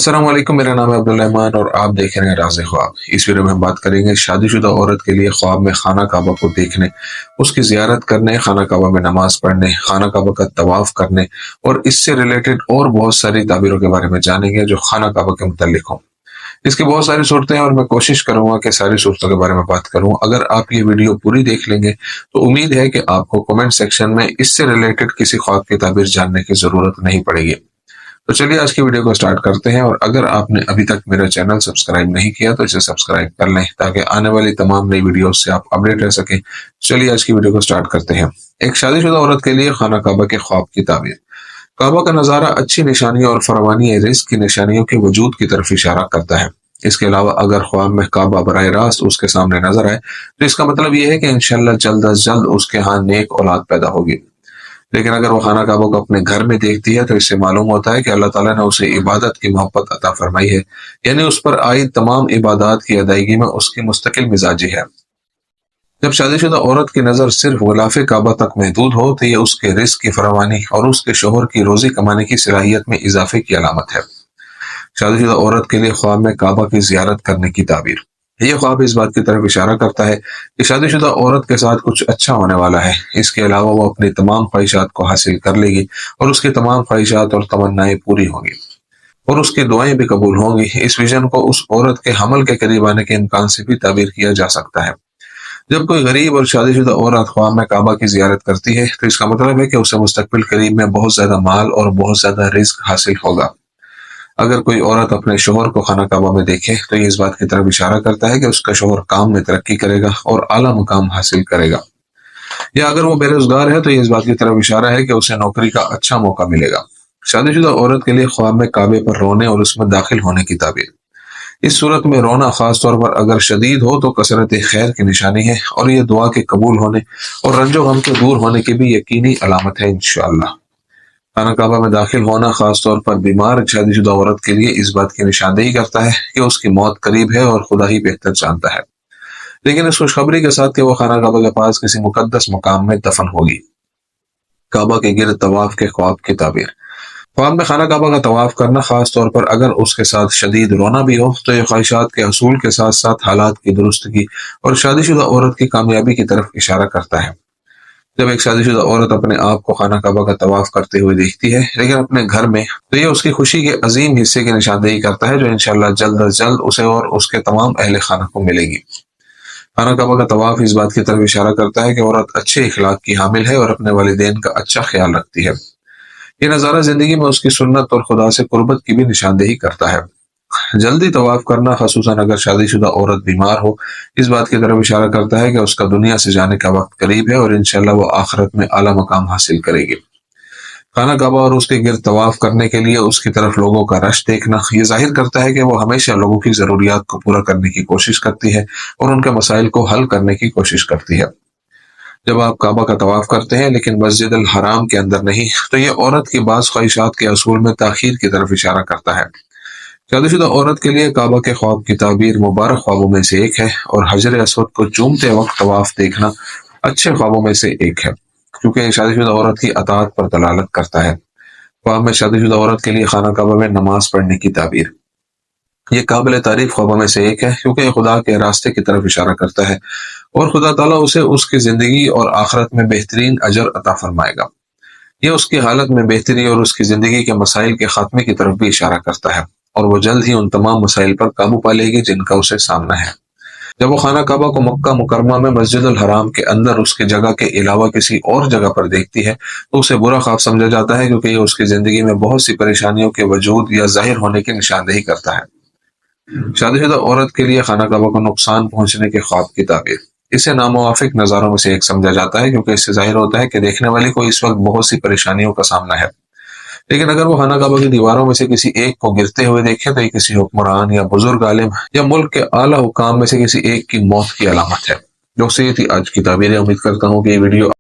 अस्सलाम वालेकुम। मेरा नाम है अब्दुल रहमान और आप देख रहे हैं राज़ ख्वाब। इस वीडियो में हम बात करेंगे शादीशुदा औरत के लिए ख्वाब में खाना काबा को देखने, उसकी ज़ियारत करने, खाना काबा में नमाज पढ़ने, खाना काबा का तवाफ करने और इससे रिलेटेड और बहुत सारी ताबीरों के बारे में जानेंगे जो खाना काबा के मुतल्लिक हों। इसकी बहुत सारी सूरतें हैं और मैं कोशिश करूंगा कि सारी सूरतों के बारे में बात करूं। अगर आप ये वीडियो पूरी देख लेंगे तो उम्मीद है कि आपको कमेंट सेक्शन में इससे रिलेटेड किसी ख्वाब की ताबीर जानने की जरूरत नहीं पड़ेगी। तो चलिए आज की वीडियो को स्टार्ट करते हैं। और अगर आपने अभी तक मेरा चैनल सब्सक्राइब नहीं किया तो इसे सब्सक्राइब कर लें ताकि आने वाली तमाम नई वीडियोस से आप अपडेट रह सकें। चलिए आज की वीडियो को स्टार्ट करते हैं। एक शादीशुदा औरत के लिए खाना काबा के ख्वाब की ताबीर। काबा का नजारा अच्छी निशानियों और फरवानी रिस्क की निशानियों के वजूद की तरफ इशारा करता है। इसके अलावा अगर ख्वाब में काबा बराह रास्त उसके सामने नजर आए तो इसका मतलब यह है कि इंशाल्लाह जल्द अज जल्द उसके यहाँ नेक औलाद पैदा होगी। लेकिन अगर वो खाना काबा को अपने घर में देखती है तो इससे मालूम होता है कि अल्लाह ताला ने उसे इबादत की मोहब्बत अता फरमाई है, यानी उस पर आई तमाम इबादत की अदायगी में उसकी मुस्तकिल मिजाजी है। जब शादीशुदा औरत की नजर सिर्फ गुलाफे काबा तक महदूद हो तो ये उसके रिस्क की फरावानी और उसके शोहर की रोजी कमाने की सलाहियत में इजाफे की अलामत है। शादीशुदा औरत के लिए ख्वाब में काबा की जियारत करने की ताबीर। यह ख्वाब इस बात की तरफ इशारा करता है कि शादीशुदा औरत के साथ कुछ अच्छा होने वाला है। इसके अलावा वो अपनी तमाम ख्वाहिशात को हासिल कर लेगी और उसकी तमाम ख्वाहिशात और तमन्नाएं पूरी होंगी और उसकी दुआएं भी कबूल होंगी। इस विजन को उस औरत के हमल के करीब आने के इम्कान से भी ताबीर किया जा सकता है। जब कोई गरीब और शादीशुदा औरत ख्वाब में काबा की जियारत करती है तो इसका मतलब है कि उसे मुस्तकबिल करीब में बहुत ज्यादा माल और बहुत ज्यादा रिस्क हासिल होगा। अगर कोई औरत अपने शोहर को खाना काबा में देखे तो ये इस बात की तरफ इशारा करता है कि उसका शोहर काम में तरक्की करेगा और आला मुकाम हासिल करेगा। या अगर वो बेरोजगार है तो ये इस बात की तरफ इशारा है कि उसे नौकरी का अच्छा मौका मिलेगा। शादीशुदा औरत के लिए ख्वाब में काबे पर रोने और उसमें दाखिल होने की ताबीर। इस सूरत में रोना खास तौर पर अगर शदीद हो तो कसरत खैर की निशानी है और ये दुआ के कबूल होने और रंजो गम के दूर होने की भी यकीनी अलामत है इंशाअल्लाह। खाना काबा में दाखिल होना खास तौर पर बीमार शादीशुदा औरत के लिए इस बात की निशानदेही करता है कि उसकी मौत करीब है और खुदा ही बेहतर जानता है। लेकिन इस खुशखबरी के साथ कि वो खाना काबा के पास किसी मुकद्दस मकाम में दफन होगी। काबा के गिर्द तवाफ के ख्वाब की ताबीर। ख्वाब में खाना काबा का तवाफ करना खास तौर पर अगर उसके साथ शदीद रोना भी हो तो ये ख्वाहिशात के असूल के साथ साथ हालात की दुरुस्तगी और शादीशुदा औरत की कामयाबी की तरफ इशारा करता है। जब एक शादीशुदा औरत अपने आप को खाना काबा का तवाफ करते हुए देखती है लेकिन अपने घर में तो ये उसकी खुशी के अजीम हिस्से की निशानदेही करता है जो इंशाल्लाह जल्द अज जल्द उसे और उसके तमाम अहले खाना को मिलेगी। खाना काबा का तवाफ इस बात की तरफ इशारा करता है कि औरत अच्छे इखलाक की हामिल है और अपने वालिदैन का अच्छा ख्याल रखती है। ये नज़ारा जिंदगी में उसकी सुन्नत और खुदा से कुर्बत की भी निशानदेही करता है। जल्दी तवाफ करना खसूसन अगर शादीशुदा औरत बीमार हो इस बात की तरफ इशारा करता है कि उसका दुनिया से जाने का वक्त करीब है और इंशाल्लाह वो आखिरत में आला मकाम हासिल करेगी। खाना काबा और उसके गिर्द तवाफ करने के लिए उसकी तरफ लोगों का रश देखना ये जाहिर करता है कि वो हमेशा लोगों की जरूरियात को पूरा करने की कोशिश करती है और उनके मसाइल को हल करने की कोशिश करती है। जब आप काबा का तवाफ करते हैं लेकिन मस्जिद अल हराम के अंदर नहीं तो ये औरत की बास ख्वाहिशात के असूल में ताखीर की तरफ इशारा करता है। शादीशुदा औरत के लिए काबा के ख्वाब की ताबीर मुबारक ख्वाबों में से एक है और हजर असवद को चूमते वक्त तवाफ देखना अच्छे ख्वाबों में से एक है क्योंकि शादीशुदा औरत की अताअत पर दलालत करता है। ख्वाब में शादीशुदा औरत के लिए खाना काबा में नमाज पढ़ने की ताबीर। ये काबिल तारीफ ख्वाबों में से एक है क्योंकि ये खुदा के रास्ते की तरफ इशारा करता है और खुदा ताला उसे उसकी जिंदगी और आखिरत में बेहतरीन अजर अता फरमाएगा। ये उसकी हालत में बेहतरी और उसकी जिंदगी के मसाइल के खात्मे की तरफ भी इशारा करता है और वो जल्द ही उन तमाम मसाइल पर काबू पा लेगी जिनका उसे सामना है। जब वो खाना काबा को मक्का मुकरमा में मस्जिद अल हराम के अंदर उसकी जगह के अलावा किसी और जगह पर देखती है तो उसे बुरा ख्वाब समझा जाता है क्योंकि ये उसकी जिंदगी में बहुत सी परेशानियों के वजूद या जाहिर होने की निशानदेही करता है। शादीशुदा औरत के लिए खाना काबा को नुकसान पहुंचने के ख्वाब की ताबीर। इसे नामुवाफिक नज़ारों में से एक समझा जाता है क्योंकि इससे जाहिर होता है कि देखने वाले को इस वक्त बहुत सी परेशानियों का सामना है। लेकिन अगर वो खाना काबा की दीवारों में से किसी एक को गिरते हुए देखे तो ये किसी हुक्मरान या बुजुर्ग आलिम या मुल्क के आला हुकाम में से किसी एक की मौत की अलामत है। दोस्तों ये थी आज की ताबीर। उम्मीद करता हूँ कि ये वीडियो